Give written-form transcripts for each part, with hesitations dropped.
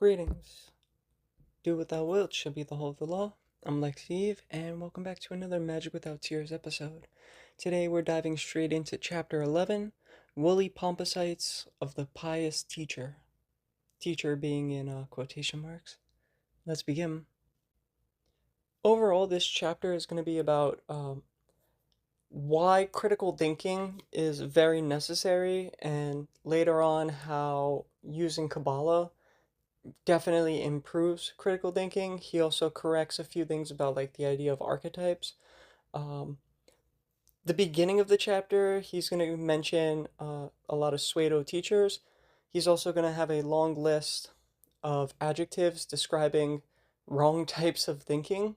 Greetings. Do what thou wilt shall be the whole of the law. I'm Lexi Eve, and welcome back to another Magick Without Tears episode. Today we're diving straight into Chapter 11, Woolly Pomposities of the Pious Teacher. Teacher being in quotation marks. Let's begin. Overall, this chapter is going to be about why critical thinking is very necessary, and later on how using Kabbalah definitely improves critical thinking. He also corrects a few things about like the idea of archetypes. Um, the beginning of the chapter, he's going to mention a lot of pseudo teachers. He's also going to have a long list of adjectives describing wrong types of thinking.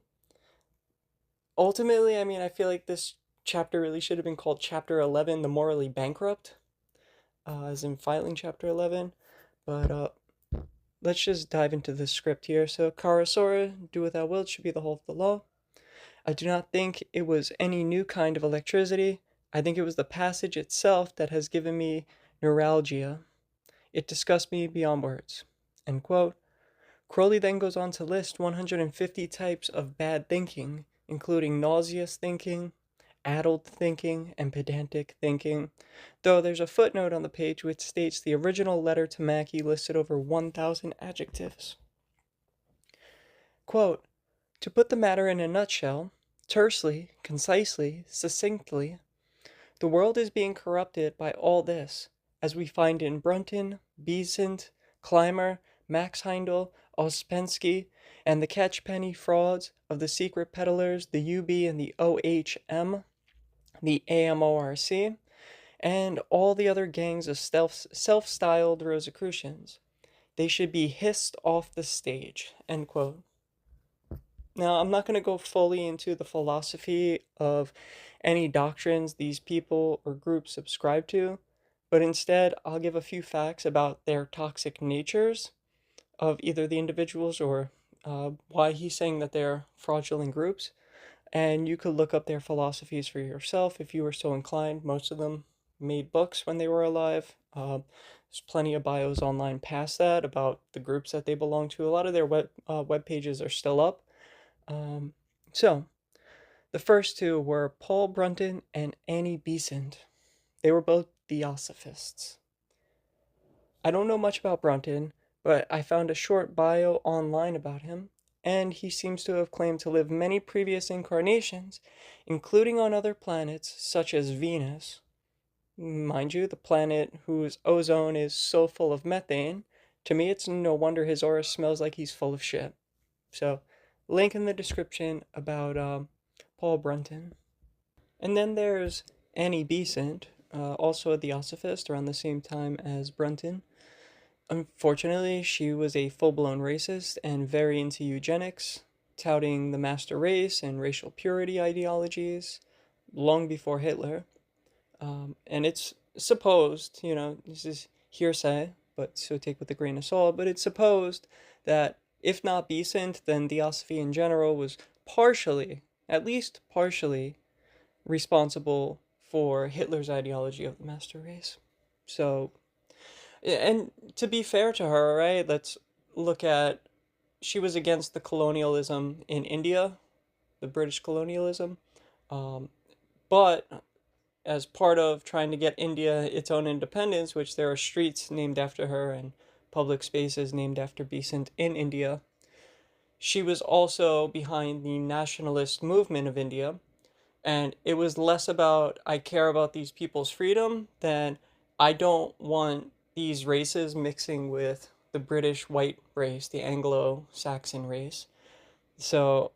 Ultimately, I feel like this chapter really should have been called Chapter 11, The Morally Bankrupt, as in filing Chapter 11. But let's just dive into the script here. So, Karasora, do what thou wilt should be the whole of the law. I do not think it was any new kind of electricity. I think it was the passage itself that has given me neuralgia. It disgusts me beyond words. End quote. Crowley then goes on to list 150 types of bad thinking, including nauseous thinking, addled thinking, and pedantic thinking, though there's a footnote on the page which states the original letter to Mackie listed over 1,000 adjectives. Quote, to put the matter in a nutshell, tersely, concisely, succinctly, the world is being corrupted by all this, as we find in Brunton, Besant, Clymer, Max Heindel, Ouspensky, and the catchpenny frauds of the secret peddlers, the UB and the OHM, the AMORC, and all the other gangs of self-styled Rosicrucians. They should be hissed off the stage, end quote. Now, I'm not going to go fully into the philosophy of any doctrines these people or groups subscribe to, but instead I'll give a few facts about their toxic natures of either the individuals or why he's saying that they're fraudulent groups. And you could look up their philosophies for yourself if you were so inclined. Most of them made books when they were alive. There's plenty of bios online past that about the groups that they belong to. A lot of their web pages are still up. So, the first two were Paul Brunton and Annie Besant. They were both Theosophists. I don't know much about Brunton, but I found a short bio online about him, and he seems to have claimed to live many previous incarnations, including on other planets such as Venus. Mind you, the planet whose ozone is so full of methane, to me it's no wonder his aura smells like he's full of shit. So, link in the description about Paul Brunton. And then there's Annie Besant, also a Theosophist around the same time as Brunton. Unfortunately, she was a full-blown racist and very into eugenics, touting the master race and racial purity ideologies long before Hitler. And it's supposed, this is hearsay, but so take with a grain of salt, but it's supposed that if not Besant, then Theosophy in general was partially, at least partially, responsible for Hitler's ideology of the master race. So, and to be fair to her, right, let's look at, she was against the colonialism in India, the British colonialism, but as part of trying to get India its own independence, which there are streets named after her and public spaces named after Besant in India, she was also behind the nationalist movement of India. And it was less about, I care about these people's freedom, than I don't want these races mixing with the British white race, the Anglo-Saxon race. So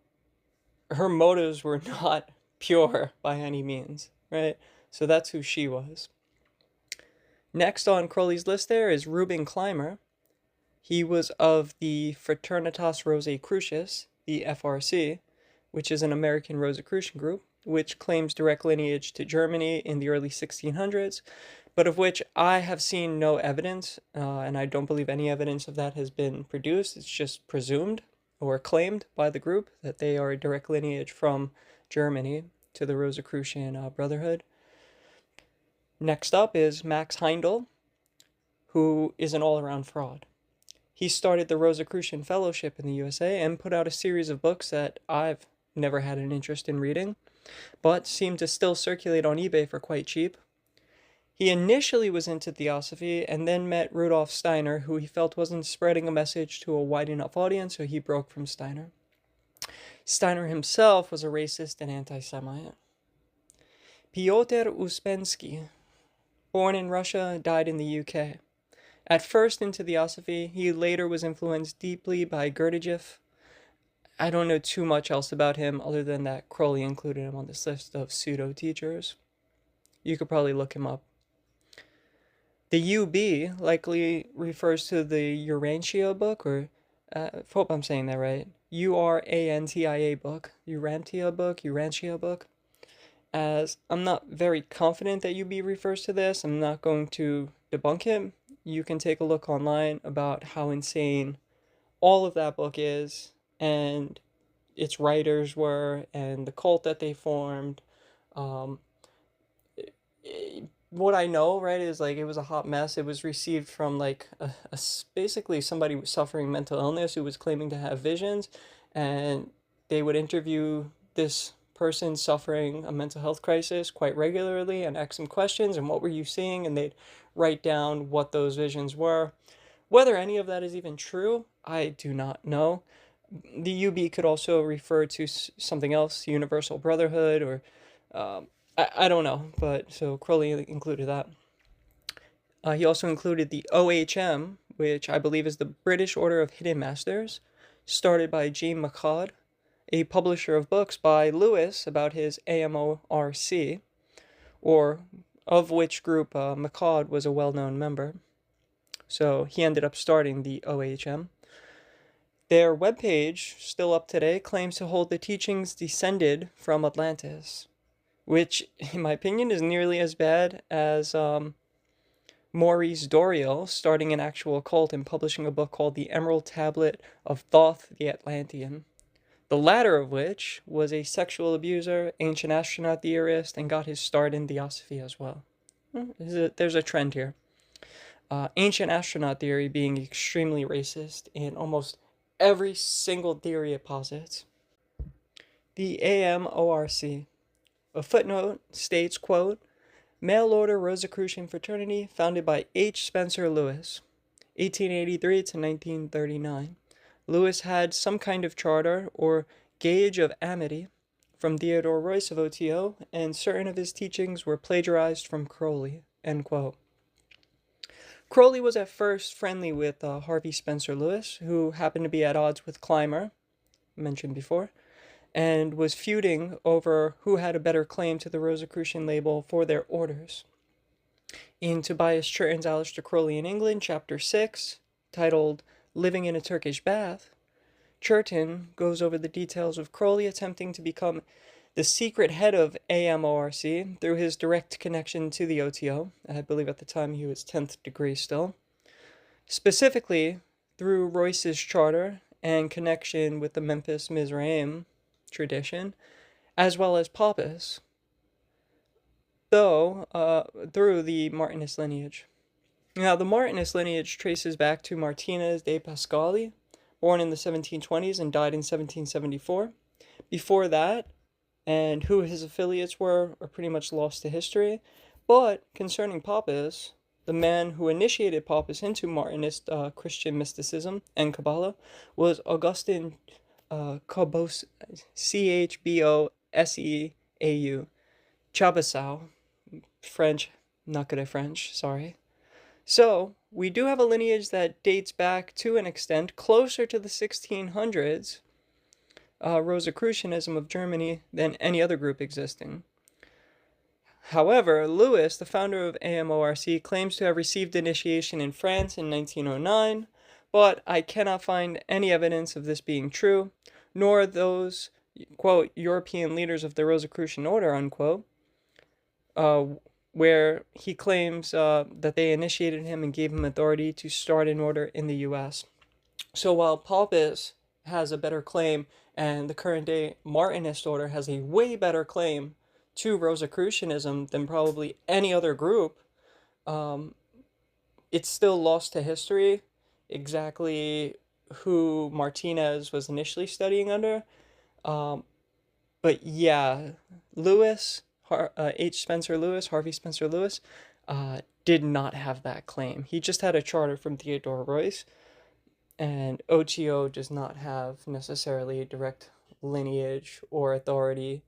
her motives were not pure by any means, right? So that's who she was. Next on Crowley's list there is Reuben Clymer. He was of the Fraternitas Rosicrucis, the FRC, which is an American Rosicrucian group, which claims direct lineage to Germany in the early 1600s, but of which I have seen no evidence, and I don't believe any evidence of that has been produced. It's just presumed or claimed by the group that they are a direct lineage from Germany to the Rosicrucian Brotherhood. Next up is Max Heindel, who is an all-around fraud. He started the Rosicrucian Fellowship in the USA and put out a series of books that I've never had an interest in reading, but seem to still circulate on eBay for quite cheap. He initially was into Theosophy and then met Rudolf Steiner, who he felt wasn't spreading a message to a wide enough audience, so he broke from Steiner. Steiner himself was a racist and anti-Semite. Piotr Uspensky, born in Russia, died in the UK. At first into Theosophy, he later was influenced deeply by Gurdjieff. I don't know too much else about him other than that Crowley included him on this list of pseudo-teachers. You could probably look him up. The UB likely refers to the Urantia book, or I hope I'm saying that right. Urantia book. Urantia book. As I'm not very confident that UB refers to this, I'm not going to debunk it. You can take a look online about how insane all of that book is, and its writers were, and the cult that they formed. What I know, right, is like it was a hot mess. It was received from like basically somebody was suffering mental illness who was claiming to have visions, and they would interview this person suffering a mental health crisis quite regularly and ask them questions and what were you seeing, and they'd write down what those visions were. Whether any of that is even true, I do not know. The UB could also refer to something else, Universal Brotherhood, or I don't know, but so Crowley included that. He also included the OHM, which I believe is the British Order of Hidden Masters, started by Jean McCod, a publisher of books by Lewis about his AMORC, or of which group McCod was a well-known member. So he ended up starting the OHM. Their webpage, still up today, claims to hold the teachings descended from Atlantis, which, in my opinion, is nearly as bad as Maurice Doriel starting an actual cult and publishing a book called The Emerald Tablet of Thoth the Atlantean, the latter of which was a sexual abuser, ancient astronaut theorist, and got his start in Theosophy as well. There's a trend here. Ancient astronaut theory being extremely racist in almost every single theory it posits. The AMORC. A footnote states, quote, Mail Order Rosicrucian Fraternity founded by H. Spencer Lewis, 1883 to 1939. Lewis had some kind of charter or gauge of amity from Theodore Royce of OTO, and certain of his teachings were plagiarized from Crowley, end quote. Crowley was at first friendly with Harvey Spencer Lewis, who happened to be at odds with Clymer, mentioned before, and was feuding over who had a better claim to the Rosicrucian label for their orders. In Tobias Churton's Aleister Crowley in England, Chapter 6, titled Living in a Turkish Bath, Churton goes over the details of Crowley attempting to become the secret head of AMORC through his direct connection to the OTO. I believe at the time he was 10th degree still. Specifically, through Royce's charter and connection with the Memphis Mizraim tradition, as well as Pious, though through the Martinist lineage. Now, the Martinist lineage traces back to Martinez de Pasquale, born in the 1720s and died in 1774. Before that, and who his affiliates were are pretty much lost to history. But concerning Pious, the man who initiated Pious into Martinist Christian mysticism and Kabbalah was Augustin Chboseau, Chboseau, French, not good at French, sorry. So, we do have a lineage that dates back to an extent closer to the 1600s, Rosicrucianism of Germany, than any other group existing. However, Lewis, the founder of AMORC, claims to have received initiation in France in 1909, but I cannot find any evidence of this being true, nor those, quote, European leaders of the Rosicrucian order, unquote, where he claims that they initiated him and gave him authority to start an order in the U.S. So while Pious has a better claim, and the current day Martinist order has a way better claim to Rosicrucianism than probably any other group, it's still lost to history exactly who Martinez was initially studying under. Um, but yeah, H. Spencer Lewis, Harvey Spencer Lewis, did not have that claim. He just had a charter from Theodore Royce, and OTO does not have necessarily a direct lineage or authority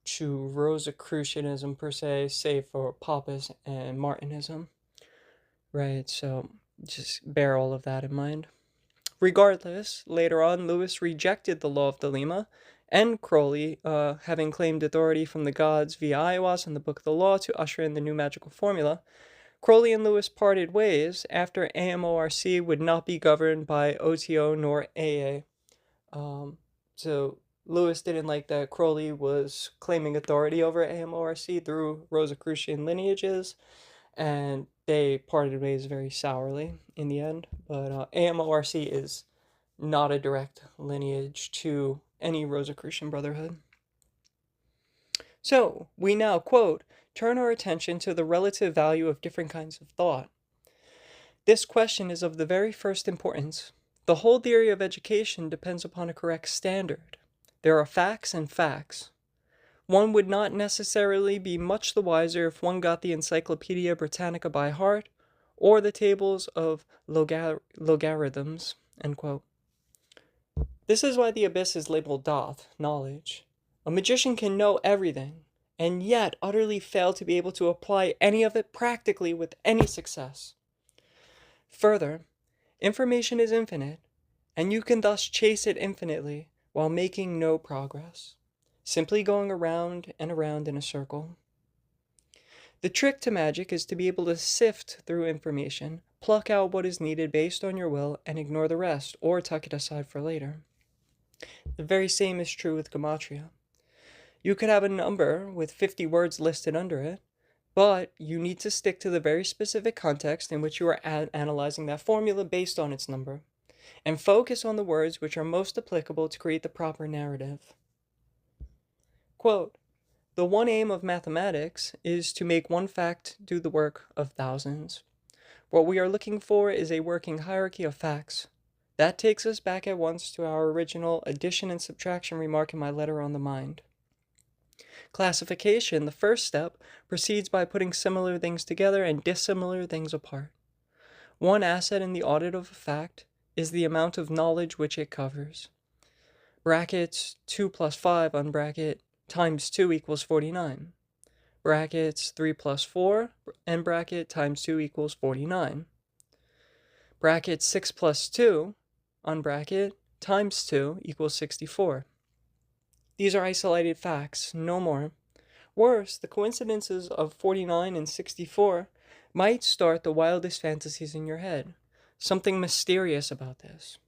to Rosicrucianism per se, save for Papists and Martinism, right? So just bear all of that in mind. Regardless, later on, Lewis rejected the law of Thelema, and Crowley, having claimed authority from the gods via Iowas and the Book of the Law to usher in the new magical formula, Crowley and Lewis parted ways after AMORC would not be governed by OTO nor AA. So Lewis didn't like that Crowley was claiming authority over AMORC through Rosicrucian lineages, and they parted ways very sourly in the end. But AMORC is not a direct lineage to any Rosicrucian brotherhood. So, we now, quote, turn our attention to the relative value of different kinds of thought. This question is of the very first importance. The whole theory of education depends upon a correct standard. There are facts and facts. One would not necessarily be much the wiser if one got the Encyclopedia Britannica by heart, or the tables of logarithms, end quote. This is why the abyss is labeled doth, knowledge. A magician can know everything, and yet utterly fail to be able to apply any of it practically with any success. Further, information is infinite, and you can thus chase it infinitely while making no progress, simply going around and around in a circle. The trick to magic is to be able to sift through information, pluck out what is needed based on your will, and ignore the rest, or tuck it aside for later. The very same is true with gematria. You could have a number with 50 words listed under it, but you need to stick to the very specific context in which you are analyzing that formula based on its number, and focus on the words which are most applicable to create the proper narrative. Quote, the one aim of mathematics is to make one fact do the work of thousands. What we are looking for is a working hierarchy of facts. That takes us back at once to our original addition and subtraction remark in my letter on the mind. Classification, the first step, proceeds by putting similar things together and dissimilar things apart. One asset in the audit of a fact is the amount of knowledge which it covers. Brackets 2 plus 5 unbracket times 2 equals 49. Brackets 3 plus 4 and bracket times 2 equals 49. Bracket 6 plus 2 unbracket times 2 equals 64. These are isolated facts, no more. Worse, the coincidences of 49 and 64 might start the wildest fantasies in your head. Something mysterious about this.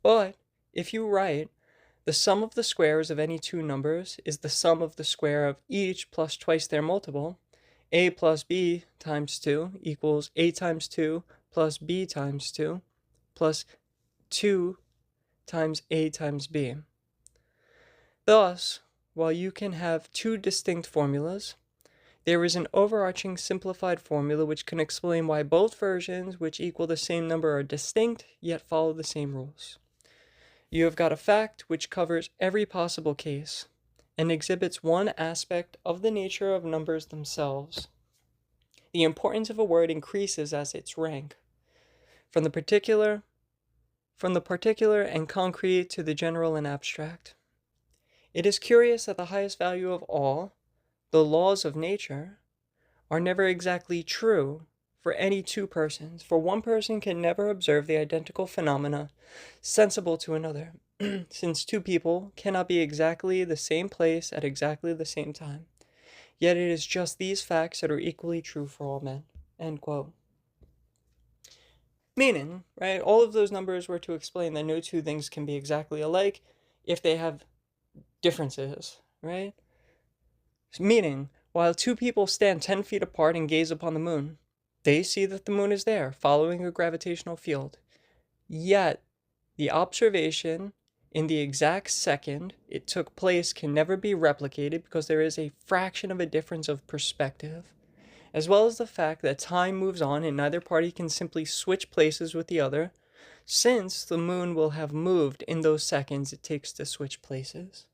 But, if you write, the sum of the squares of any two numbers is the sum of the square of each plus twice their multiple, a plus b times 2 equals a times 2 plus b times 2 plus 2 times a times b. Thus, while you can have two distinct formulas, there is an overarching simplified formula which can explain why both versions which equal the same number are distinct yet follow the same rules. You have got a fact which covers every possible case and exhibits one aspect of the nature of numbers themselves. The importance of a word increases as its rank, from the particular and concrete to the general and abstract. It is curious that the highest value of all, the laws of nature, are never exactly true for any two persons, for one person can never observe the identical phenomena sensible to another, since two people cannot be exactly the same place at exactly the same time. Yet it is just these facts that are equally true for all men. End quote. Meaning, right, all of those numbers were to explain that no two things can be exactly alike if they have differences, right? Meaning, while two people stand 10 feet apart and gaze upon the moon, they see that the moon is there, following a gravitational field. Yet, the observation in the exact second it took place can never be replicated because there is a fraction of a difference of perspective. as well as the fact that time moves on and neither party can simply switch places with the other, since the moon will have moved in those seconds it takes to switch places.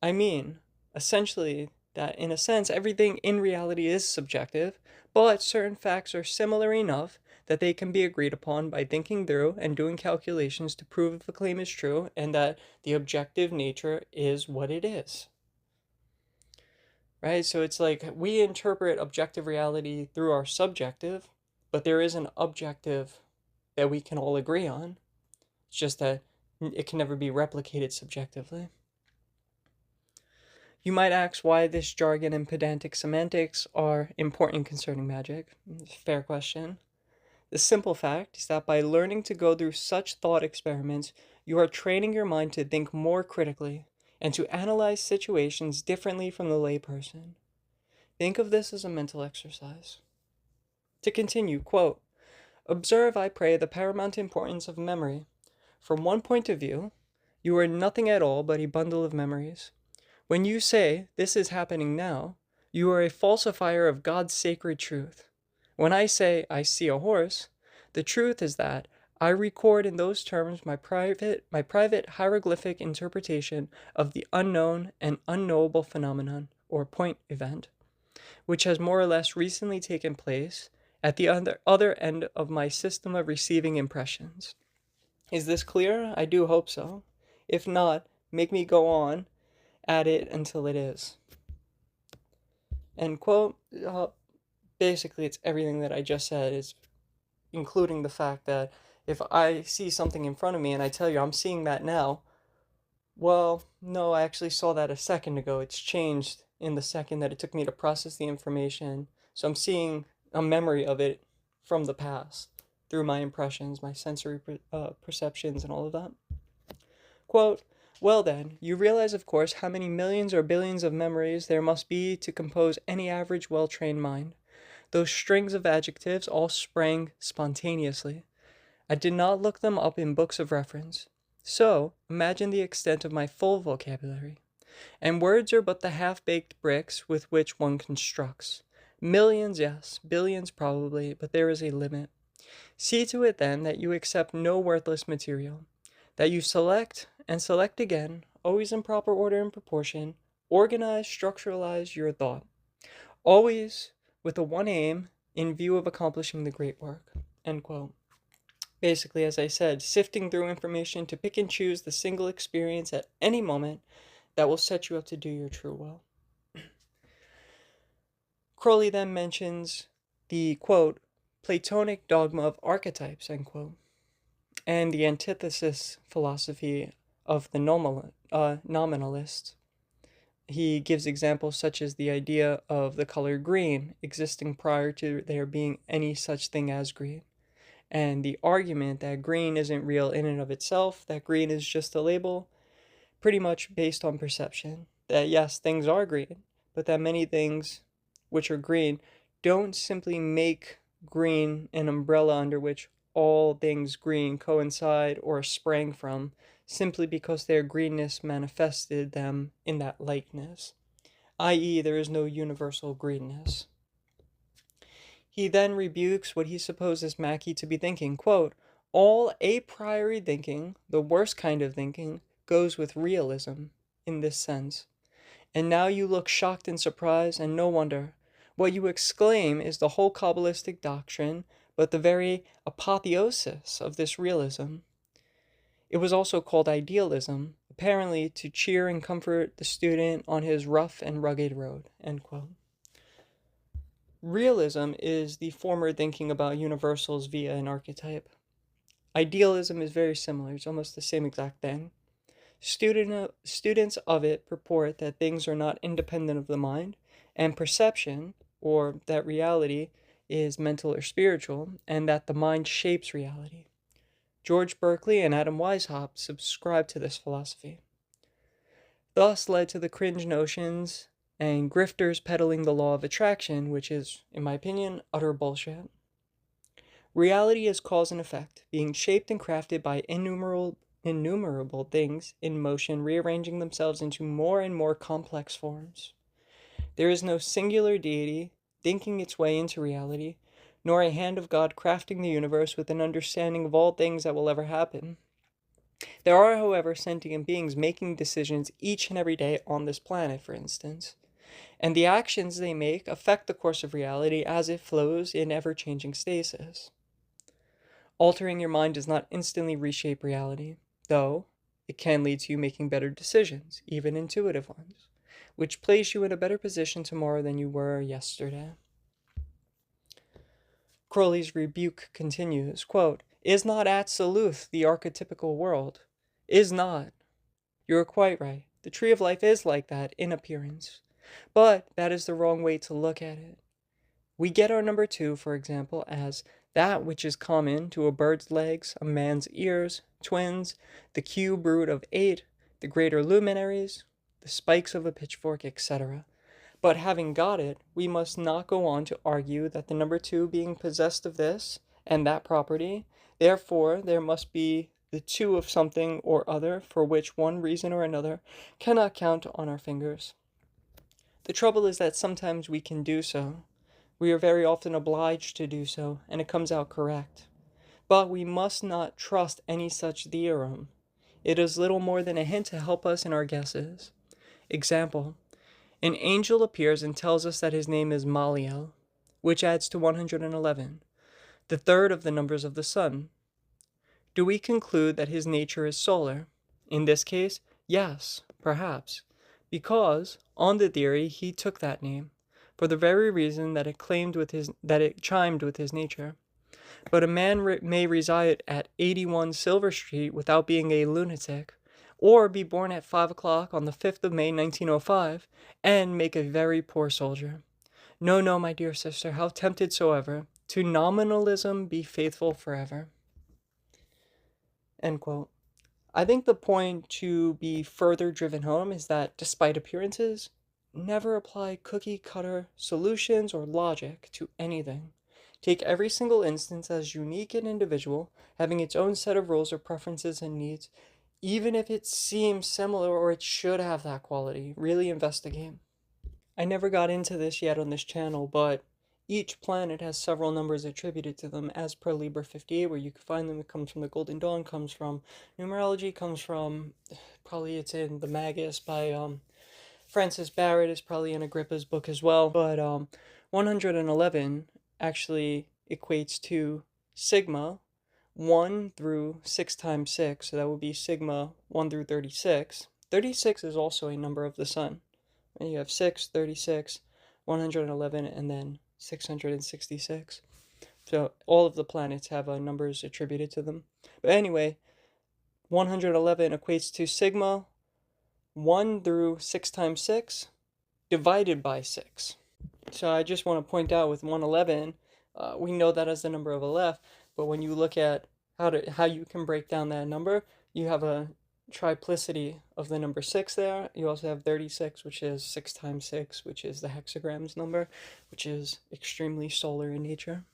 I mean, essentially, that in a sense, everything in reality is subjective, but certain facts are similar enough that they can be agreed upon by thinking through and doing calculations to prove if a claim is true and that the objective nature is what it is. Right? So it's like we interpret objective reality through our subjective, but there is an objective that we can all agree on. It's just that it can never be replicated subjectively. You might ask why this jargon and pedantic semantics are important concerning magic. It's a fair question. The simple fact is that by learning to go through such thought experiments, you are training your mind to think more critically and to analyze situations differently from the layperson. Think of this as a mental exercise. To continue, quote, observe, I pray, the paramount importance of memory. From one point of view, you are nothing at all but a bundle of memories. When you say, this is happening now, you are a falsifier of God's sacred truth. When I say, I see a horse, the truth is that I record in those terms my private hieroglyphic interpretation of the unknown and unknowable phenomenon, or point event, which has more or less recently taken place at the other end of my system of receiving impressions. Is this clear? I do hope so. If not, make me go on at it until it is. End quote. Basically, it's everything that I just said, is including the fact that if I see something in front of me and I tell you I'm seeing that now, well, no, I actually saw that a second ago. It's changed in the second that it took me to process the information. So I'm seeing a memory of it from the past through my impressions, my sensory perceptions, and all of that. Quote, well then, you realize, of course, how many millions or billions of memories there must be to compose any average well-trained mind. Those strings of adjectives all sprang spontaneously. I did not look them up in books of reference. So, imagine the extent of my full vocabulary. And words are but the half-baked bricks with which one constructs. Millions, yes, billions probably, but there is a limit. See to it then that you accept no worthless material, that you select and select again, always in proper order and proportion, organize, structuralize your thought, always with the one aim in view of accomplishing the great work. End quote. Basically, as I said, sifting through information to pick and choose the single experience at any moment that will set you up to do your true will. Crowley then mentions the, quote, Platonic dogma of archetypes, end quote, and the antithesis philosophy of the nominalist. He gives examples such as the idea of the color green existing prior to there being any such thing as green, and the argument that green isn't real in and of itself, that green is just a label, pretty much based on perception, that yes, things are green, but that many things which are green don't simply make green an umbrella under which all things green coincide or sprang from, simply because their greenness manifested them in that likeness, i.e., there is no universal greenness. He then rebukes what he supposes Mackie to be thinking, quote, all a priori thinking, the worst kind of thinking, goes with realism in this sense. And now you look shocked and surprised, and no wonder. What you exclaim is the whole Kabbalistic doctrine, but the very apotheosis of this realism. It was also called idealism, apparently to cheer and comfort the student on his rough and rugged road. End quote. Realism is the former thinking about universals via an archetype. Idealism is very similar, it's almost the same exact thing. Students of it purport that things are not independent of the mind, and perception, or that reality, is mental or spiritual, and that the mind shapes reality. George Berkeley and Adam Weishaupt subscribe to this philosophy. Thus led to the cringe notions and grifters peddling the law of attraction, which is, in my opinion, utter bullshit. Reality is cause and effect, being shaped and crafted by innumerable things in motion, rearranging themselves into more and more complex forms. There is no singular deity, dinking its way into reality, nor a hand of God crafting the universe with an understanding of all things that will ever happen. There are, however, sentient beings making decisions each and every day on this planet, for instance, and the actions they make affect the course of reality as it flows in ever-changing stasis. Altering your mind does not instantly reshape reality, though it can lead to you making better decisions, even intuitive ones, which place you in a better position tomorrow than you were yesterday. Crowley's rebuke continues, quote, "Is not absolute the archetypical world? Is not. You are quite right. The tree of life is like that in appearance. But that is the wrong way to look at it. We get our number 2, for example, as that which is common to a bird's legs, a man's ears, twins, the cube root of 8, the greater luminaries, the spikes of a pitchfork, etc. But having got it, we must not go on to argue that the number 2 being possessed of this and that property, therefore there must be the 2 of something or other for which one reason or another cannot count on our fingers. The trouble is that sometimes we can do so. We are very often obliged to do so, and it comes out correct. But we must not trust any such theorem. It is little more than a hint to help us in our guesses. Example: an angel appears and tells us that his name is Maliel, which adds to 111, the third of the numbers of the sun. Do we conclude that his nature is solar? In this case, yes, perhaps, because, on the theory, he took that name, for the very reason that it chimed with his nature. But a man may reside at 81 Silver Street without being a lunatic, or be born at 5 o'clock on the 5th of May, 1905, and make a very poor soldier. No, no, my dear sister, how tempted soever, to nominalism be faithful forever." End quote. I think the point to be further driven home is that, despite appearances, never apply cookie-cutter solutions or logic to anything. Take every single instance as unique and individual, having its own set of rules or preferences and needs, even if it seems similar or it should have that quality. Really investigate. I never got into this yet on this channel, but each planet has several numbers attributed to them as per Liber 58, where you can find them. It comes from the Golden Dawn, comes from numerology, comes from, probably it's in the Magus by Francis Barrett, is probably in Agrippa's book as well. But 111 actually equates to sigma 1 through 6 times 6, so that would be sigma 1 through 36. 36 is also a number of the sun. And you have 6, 36, 111, and then 666. So all of the planets have numbers attributed to them. But anyway, 111 equates to sigma 1 through 6 times 6 divided by 6. So I just want to point out with 111, we know that as the number of Aleph, but when you look at how you can break down that number, you have a triplicity of the number 6 there. You also have 36, which is 6 times 6, which is the hexagram's number, which is extremely solar in nature.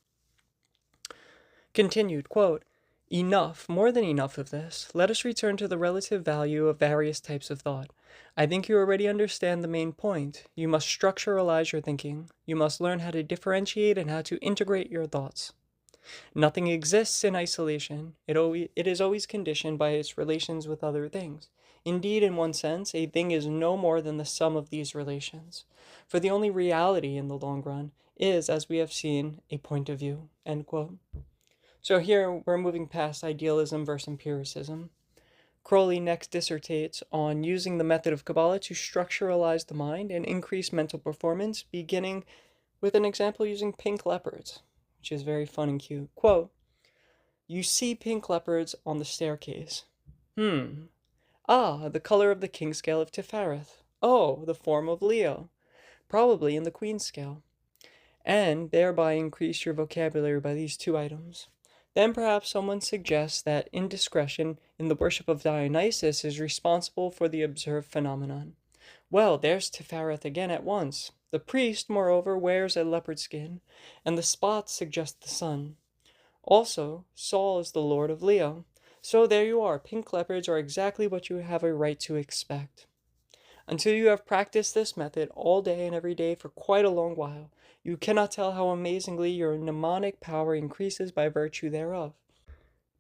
Continued, quote, "Enough, more than enough of this. Let us return to the relative value of various types of thought. I think you already understand the main point. You must structuralize your thinking. You must learn how to differentiate and how to integrate your thoughts. Nothing exists in isolation. It is always conditioned by its relations with other things. Indeed, in one sense, a thing is no more than the sum of these relations. For the only reality in the long run is, as we have seen, a point of view." End quote. So here we're moving past idealism versus empiricism. Crowley next dissertates on using the method of Kabbalah to structuralize the mind and increase mental performance, beginning with an example using pink leopards, which is very fun and cute. Quote, "You see pink leopards on the staircase. Ah, the color of the king scale of Tifereth. Oh, the form of Leo. Probably in the queen scale. And thereby increase your vocabulary by these 2 items. Then perhaps someone suggests that indiscretion in the worship of Dionysus is responsible for the observed phenomenon. Well, there's Tifereth again at once. The priest, moreover, wears a leopard skin, and the spots suggest the sun. Also, Saul is the lord of Leo. So there you are. Pink leopards are exactly what you have a right to expect. Until you have practiced this method all day and every day for quite a long while, you cannot tell how amazingly your mnemonic power increases by virtue thereof.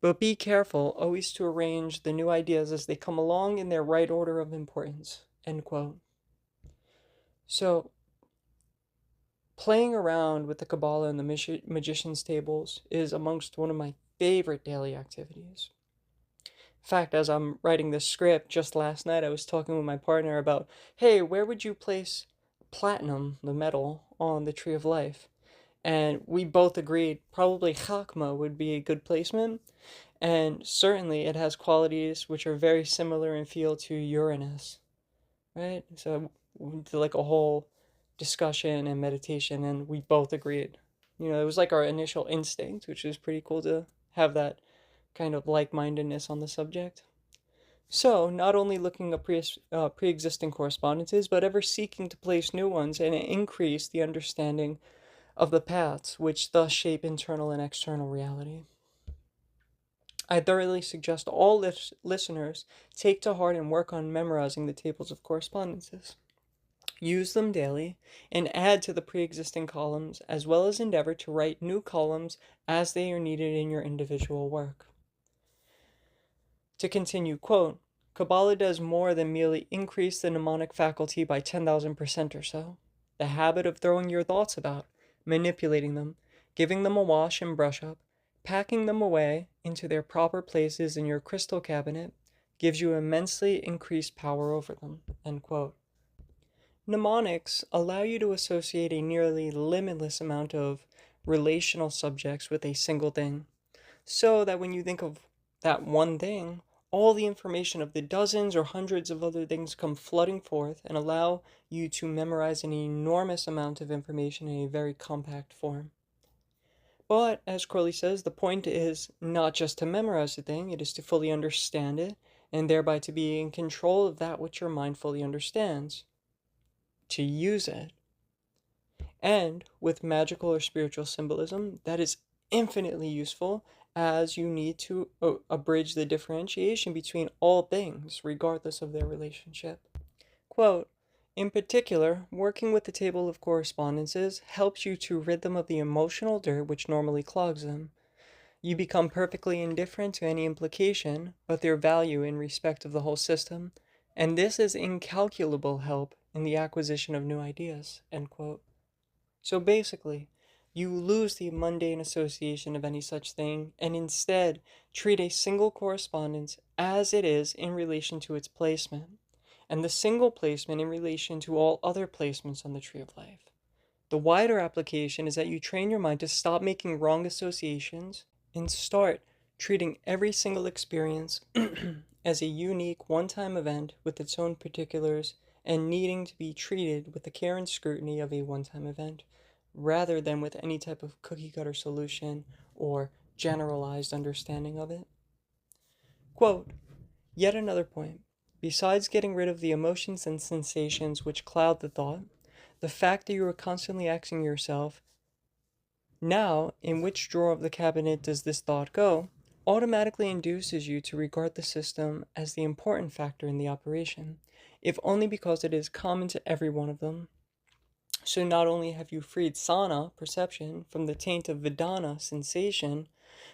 But be careful always to arrange the new ideas as they come along in their right order of importance. End quote. So, playing around with the Kabbalah and the magician's tables is amongst one of my favorite daily activities. In fact, as I'm writing this script, just last night I was talking with my partner about, hey, where would you place platinum, the metal, on the Tree of Life? And we both agreed probably Chakma would be a good placement, and certainly it has qualities which are very similar in feel to Uranus, right? So we did like a whole discussion and meditation, and we both agreed. It was like our initial instinct, which is pretty cool to have that kind of like-mindedness on the subject. So, not only looking at pre-existing correspondences, but ever seeking to place new ones and increase the understanding of the paths which thus shape internal and external reality. I thoroughly suggest all listeners take to heart and work on memorizing the tables of correspondences. Use them daily and add to the pre-existing columns, as well as endeavor to write new columns as they are needed in your individual work. To continue, quote, Kabbalah does more than merely increase the mnemonic faculty by 10,000% or so. The habit of throwing your thoughts about, manipulating them, giving them a wash and brush up, packing them away into their proper places in your crystal cabinet, gives you immensely increased power over them. End quote. Mnemonics allow you to associate a nearly limitless amount of relational subjects with a single thing, so that when you think of that one thing, all the information of the dozens or hundreds of other things come flooding forth and allow you to memorize an enormous amount of information in a very compact form. But, as Crowley says, the point is not just to memorize the thing, it is to fully understand it, and thereby to be in control of that which your mind fully understands. To use it. And with magical or spiritual symbolism, that is infinitely useful, as you need to abridge the differentiation between all things, regardless of their relationship. Quote, in particular, working with the table of correspondences helps you to rid them of the emotional dirt which normally clogs them. You become perfectly indifferent to any implication but their value in respect of the whole system, and this is incalculable help in the acquisition of new ideas. End quote. So basically, you lose the mundane association of any such thing and instead treat a single correspondence as it is in relation to its placement, and the single placement in relation to all other placements on the Tree of Life. The wider application is that you train your mind to stop making wrong associations and start treating every single experience as a unique one-time event with its own particulars and needing to be treated with the care and scrutiny of a one-time event, rather than with any type of cookie-cutter solution or generalized understanding of it. Quote, yet another point. Besides getting rid of the emotions and sensations which cloud the thought, the fact that you are constantly asking yourself, now, in which drawer of the cabinet does this thought go, automatically induces you to regard the system as the important factor in the operation, if only because it is common to every one of them. So not only have you freed sana, perception, from the taint of vedana, sensation,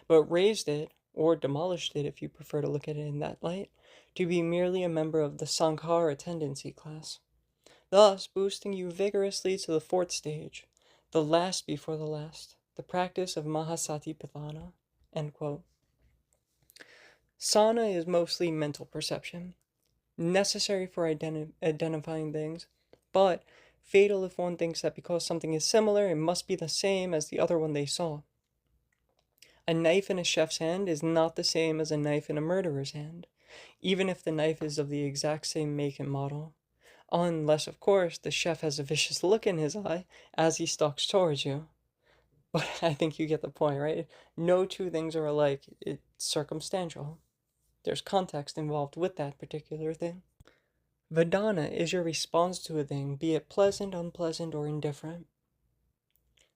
but raised it, or demolished it if you prefer to look at it in that light, to be merely a member of the sankhara tendency class, thus boosting you vigorously to the fourth stage, the last before the last, the practice of Mahasatipatthana. End quote. Sana is mostly mental perception, necessary for identifying things, but fatal if one thinks that because something is similar, it must be the same as the other one they saw. A knife in a chef's hand is not the same as a knife in a murderer's hand, even if the knife is of the exact same make and model. Unless, of course, the chef has a vicious look in his eye as he stalks towards you. But I think you get the point, right? No two things are alike. It's circumstantial. There's context involved with that particular thing. Vedana is your response to a thing, be it pleasant, unpleasant, or indifferent.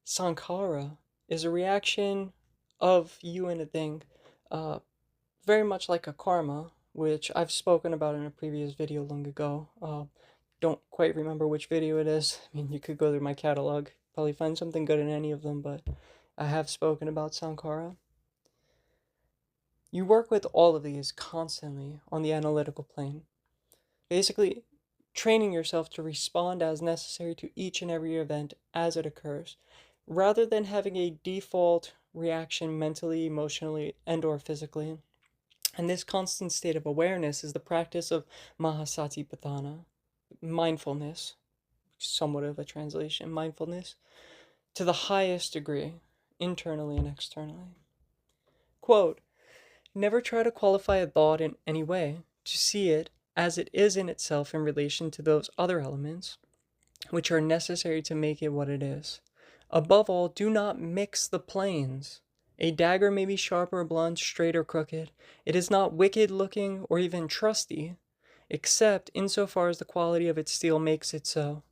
Sankhara is a reaction of you and a thing, very much like a karma, which I've spoken about in a previous video long ago. don't quite remember which video it is. I mean, you could go through my catalog, probably find something good in any of them, but I have spoken about Sankara. You work with all of these constantly on the analytical plane, basically training yourself to respond as necessary to each and every event as it occurs, rather than having a default reaction mentally, emotionally, and or physically. And this constant state of awareness is the practice of Mahasatipatthana, mindfulness, somewhat of a translation, mindfulness, to the highest degree, internally and externally. Quote, never try to qualify a thought in any way, to see it as it is in itself in relation to those other elements which are necessary to make it what it is. Above all, do not mix the planes. A dagger may be sharp or blunt, straight or crooked. It is not wicked looking or even trusty, except insofar as the quality of its steel makes it so.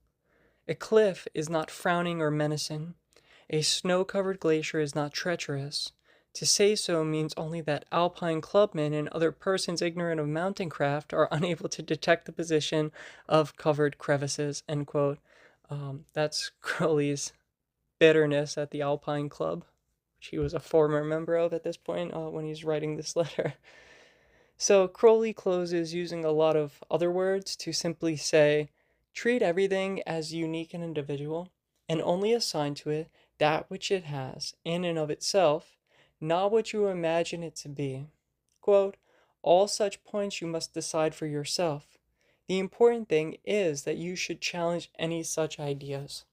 A cliff is not frowning or menacing. A snow-covered glacier is not treacherous. To say so means only that alpine clubmen and other persons ignorant of mountain craft are unable to detect the position of covered crevices, end quote. That's Crowley's bitterness at the Alpine Club, which he was a former member of at this point when he's writing this letter. So Crowley closes using a lot of other words to simply say, treat everything as unique and individual, and only assign to it that which it has in and of itself, not what you imagine it to be. Quote, all such points you must decide for yourself. The important thing is that you should challenge any such ideas.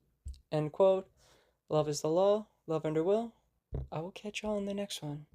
End quote. Love is the law, love under will. I will catch y'all in the next one.